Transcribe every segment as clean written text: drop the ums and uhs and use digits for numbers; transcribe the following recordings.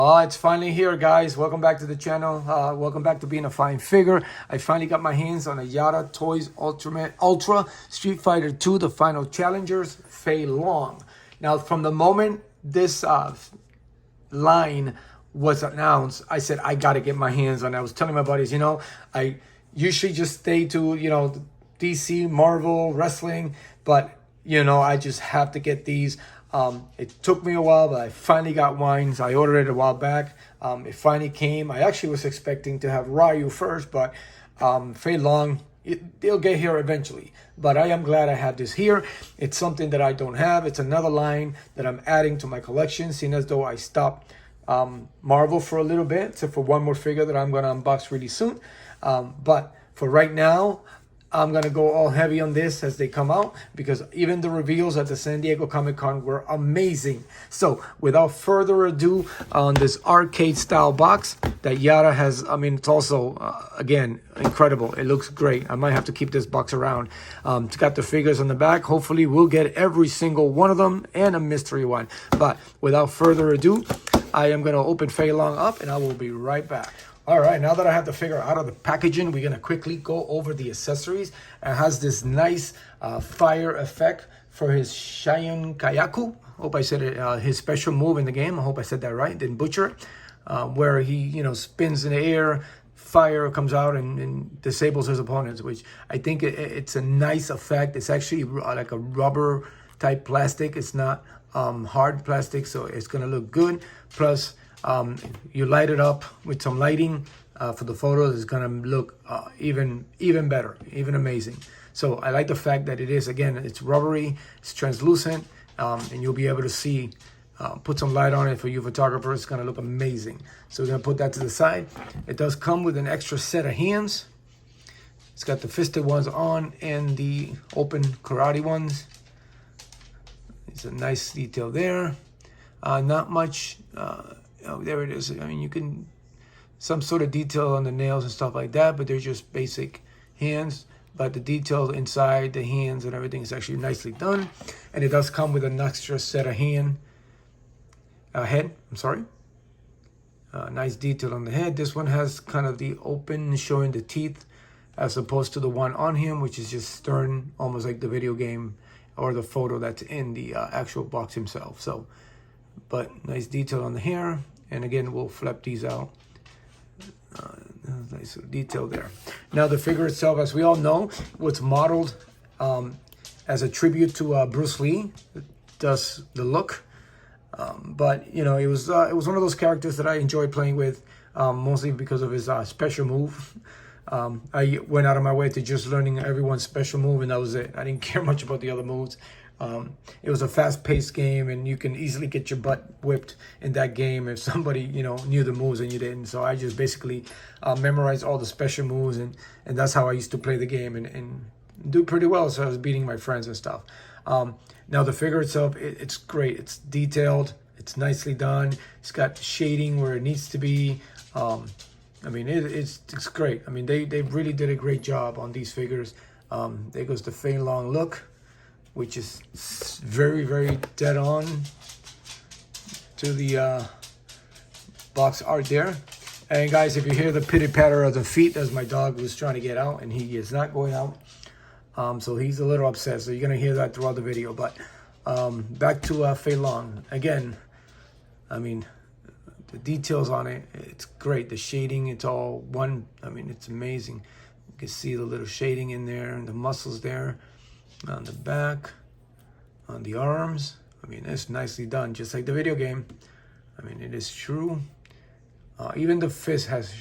It's finally here, guys. Welcome back to the channel. Welcome back to Being a Fine Figure. I finally got my hands on a Jada Toys Ultra Street Fighter 2, the Final Challengers, Fei Long. Now, from the moment this line was announced, I said, I got to get my hands on it. I was telling my buddies, I usually just stay to, DC, Marvel, wrestling, but, I just have to get these. It took me a while, but I finally got wines. I ordered it a while back. It finally came. I actually was expecting to have Ryu first, but Fei Long, they'll get here eventually. But I am glad I have this here. It's something that I don't have. It's another line that I'm adding to my collection, seeing as though I stopped Marvel for a little bit, except for one more figure that I'm going to unbox really soon. But for right now, I'm going to go all heavy on this as they come out, because even the reveals at the San Diego Comic-Con were amazing. So without further ado, on this arcade style box that Jada has, it's also, again, incredible. It looks great. I might have to keep this box around. It's got the figures on the back. Hopefully we'll get every single one of them and a mystery one. But without further ado, I am going to open Fei Long up and I will be right back. All right, now that I have the figure out of the packaging, we're going to quickly go over the accessories. It has this nice fire effect for his Shion Kayaku. Hope I said it, his special move in the game. I hope I said that right, didn't butcher it. Where he, spins in the air, fire comes out and disables his opponents, which I think it's a nice effect. It's actually like a rubber type plastic. It's not hard plastic, so it's going to look good. Plus, you light it up with some lighting for the photos. It's gonna look even better, even amazing. So I like the fact that it is, again, it's rubbery, it's translucent, and you'll be able to see, put some light on it for you photographers. It's gonna look amazing. So we're gonna put that to the side. It does come with an extra set of hands. It's got the fisted ones on and the open karate ones. It's a nice detail there. Not much. Oh, there it is. You can, some sort of detail on the nails and stuff like that, but they're just basic hands. But the detail inside the hands and everything is actually nicely done. And it does come with an extra set of head. Nice detail on the head. This one has kind of the open, showing the teeth, as opposed to the one on him, which is just stern, almost like the video game or the photo that's in the actual box himself. So, but nice detail on the hair. And again, we'll flip these out. Nice detail there. Now the figure itself, as we all know, was modeled as a tribute to Bruce Lee. It does the look. But it was one of those characters that I enjoyed playing with, mostly because of his special move. I went out of my way to just learning everyone's special move, and that was it. I didn't care much about the other moves. It was a fast-paced game, and you can easily get your butt whipped in that game if somebody, knew the moves and you didn't. So I just basically memorized all the special moves, and that's how I used to play the game and do pretty well. So I was beating my friends and stuff. Now the figure itself, it's great. It's detailed. It's nicely done. It's got shading where it needs to be. It's great. They really did a great job on these figures. There goes the Fei Long look, which is very, very dead on to the box art there. And guys, if you hear the pitter-patter of the feet, that's my dog who's trying to get out, and he is not going out. So he's a little upset, so you're going to hear that throughout the video. But back to Fei Long. Again, the details on it, it's great. The shading, it's all one. It's amazing. You can see the little shading in there and the muscles there. On the back, on the arms. It's nicely done, just like the video game. It is true. Even the fist has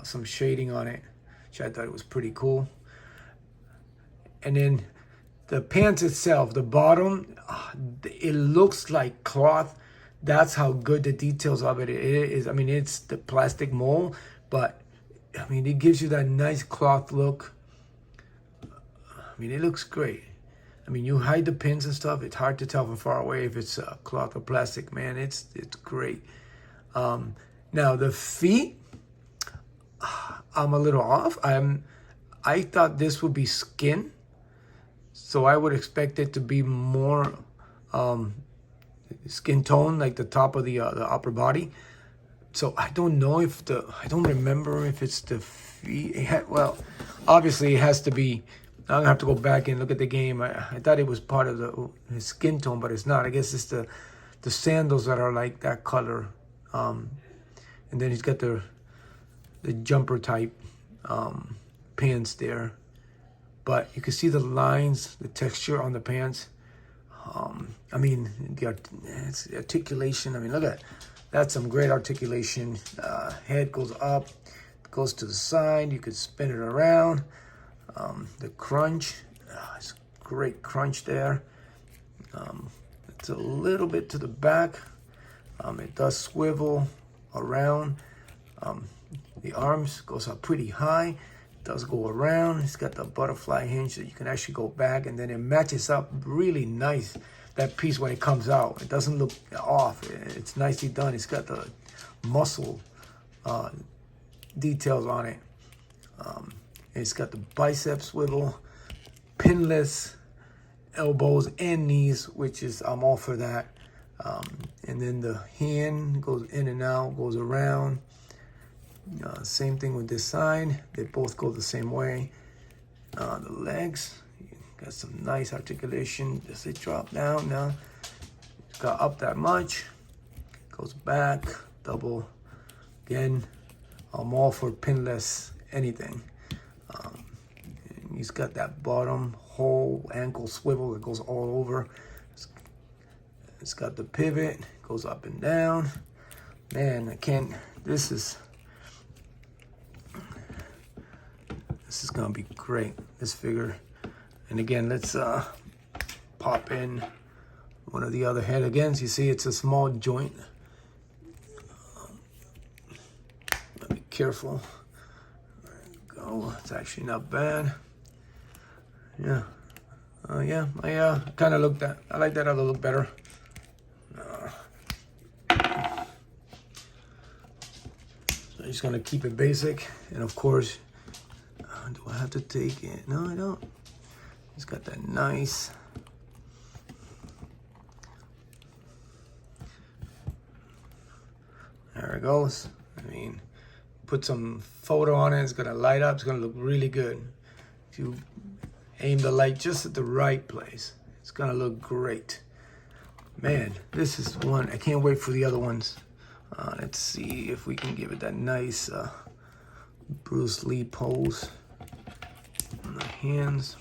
some shading on it, which I thought it was pretty cool. And then the pants itself, the bottom, it looks like cloth. That's how good the details of it is. It's the plastic mold, but it gives you that nice cloth look. It looks great. You hide the pins and stuff. It's hard to tell from far away if it's cloth or plastic, man. It's great. Now the feet, I'm a little off. I thought this would be skin, so I would expect it to be more skin tone, like the top of the upper body. So I don't know if I don't remember if it's the feet. Well, obviously it has to be. I'm gonna have to go back and look at the game. I thought it was part of his skin tone, but it's not. I guess it's the sandals that are like that color. And then he's got the jumper type pants there. But you can see the lines, the texture on the pants. I mean, it's the articulation. I mean, look at that. That's some great articulation. Head goes up, goes to the side. You could spin it around. The crunch, it's great crunch there. It's a little bit to the back. It does swivel around. The arms goes up pretty high. Does go around. It's got the butterfly hinge that you can actually go back, and then it matches up really nice. That piece when it comes out, it doesn't look off. It's nicely done. It's got the muscle details on it. It's got the bicep swivel, pinless elbows and knees, which is I'm all for that. And then the hand goes in and out, goes around. Same thing with this side. They both go the same way. The legs, got some nice articulation. Does it drop down? No. It's got up that much. Goes back, double. Again, I'm all for pinless anything. He's got that bottom whole ankle swivel that goes all over. It's got the pivot, goes up and down. Man, I can't, this is gonna be great, this figure. And again, let's pop in one of the other head again. So you see it's a small joint. Be careful. There you go. It's actually not bad. Yeah. Yeah. I kind of looked at. I like that other look better. So just gonna keep it basic, and of course, do I have to take it? No, I don't. It's got that nice. There it goes. I mean, put some photo on it. It's gonna light up. It's gonna look really good. If you aim the light just at the right place, it's gonna look great. Man, this is one. I can't wait for the other ones. Let's see if we can give it that nice Bruce Lee pose on the hands.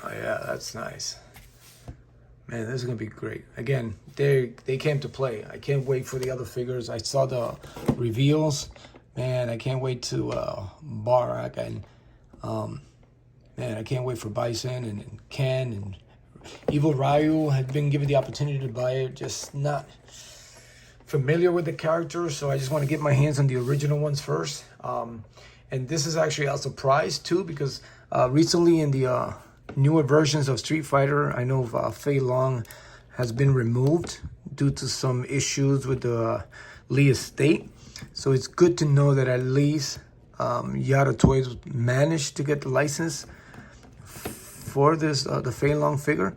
Oh yeah, that's nice. Man, this is gonna be great. Again, they came to play. I can't wait for the other figures. I saw the reveals. Man, I can't wait to Barak and man, I can't wait for Bison and Ken and Evil Ryu. Had been given the opportunity to buy it, just not familiar with the characters, so I just want to get my hands on the original ones first. And this is actually a surprise too, because recently in the newer versions of Street Fighter, I know Fei Long has been removed due to some issues with the Lee estate. So it's good to know that at least Jada Toys managed to get the license for this the Fei Long figure,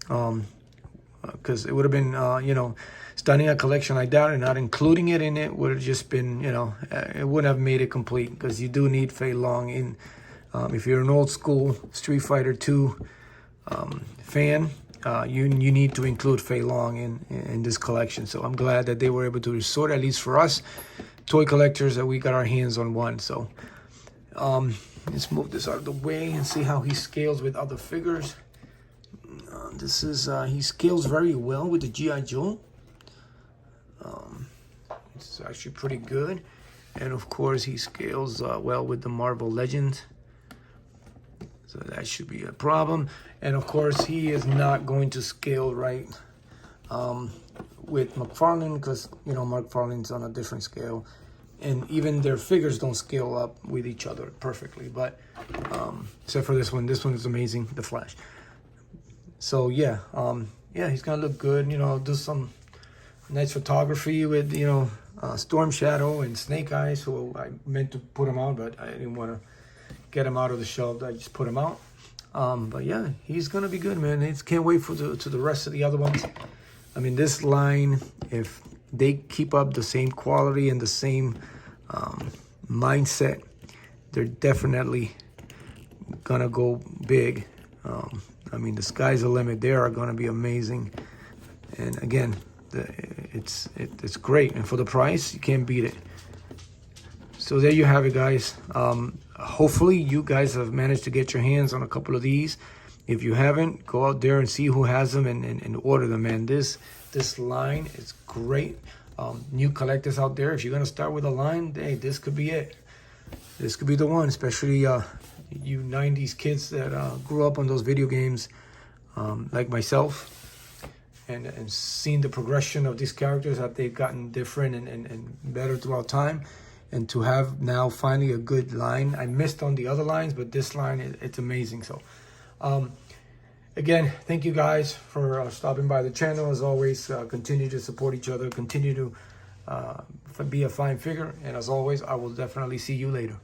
because it would have been you know, starting a collection like that and not including it in it would have just been, you know, it wouldn't have made it complete, because you do need Fei Long in. If you're an old school Street Fighter 2 fan, you need to include Fei Long in this collection. So I'm glad that they were able to restore it, at least for us toy collectors, that we got our hands on one. So let's move this out of the way and see how he scales with other figures. This is he scales very well with the G.I. Joe. It's actually pretty good. And of course he scales well with the Marvel Legends. So that should be a problem. And of course, he is not going to scale right with McFarlane, because, you know, McFarlane's on a different scale. And even their figures don't scale up with each other perfectly. But except for this one is amazing, the Flash. So yeah, yeah, he's gonna look good. You know, do some nice photography with, you know, Storm Shadow and Snake Eyes, who I meant to put them out, but I didn't want to get him out of the shelf. I just put him out. But yeah, he's gonna be good, man. Can't wait for the rest of the other ones. I mean, this line, if they keep up the same quality and the same mindset, they're definitely gonna go big. I mean, the sky's the limit. They are gonna be amazing. And again, it's great, and for the price, you can't beat it. So there you have it, guys. Hopefully you guys have managed to get your hands on a couple of these. If you haven't, go out there and see who has them and order them, man. This line is great. New collectors out there, if you're gonna start with a line, hey, this could be it. This could be the one, especially you 90s kids that grew up on those video games, like myself, and seen the progression of these characters, that they've gotten different and better throughout time. And to have now finally a good line. I missed on the other lines, but this line, it's amazing. So again, thank you guys for stopping by the channel. As always, continue to support each other, continue to be a fine figure, and as always, I will definitely see you later.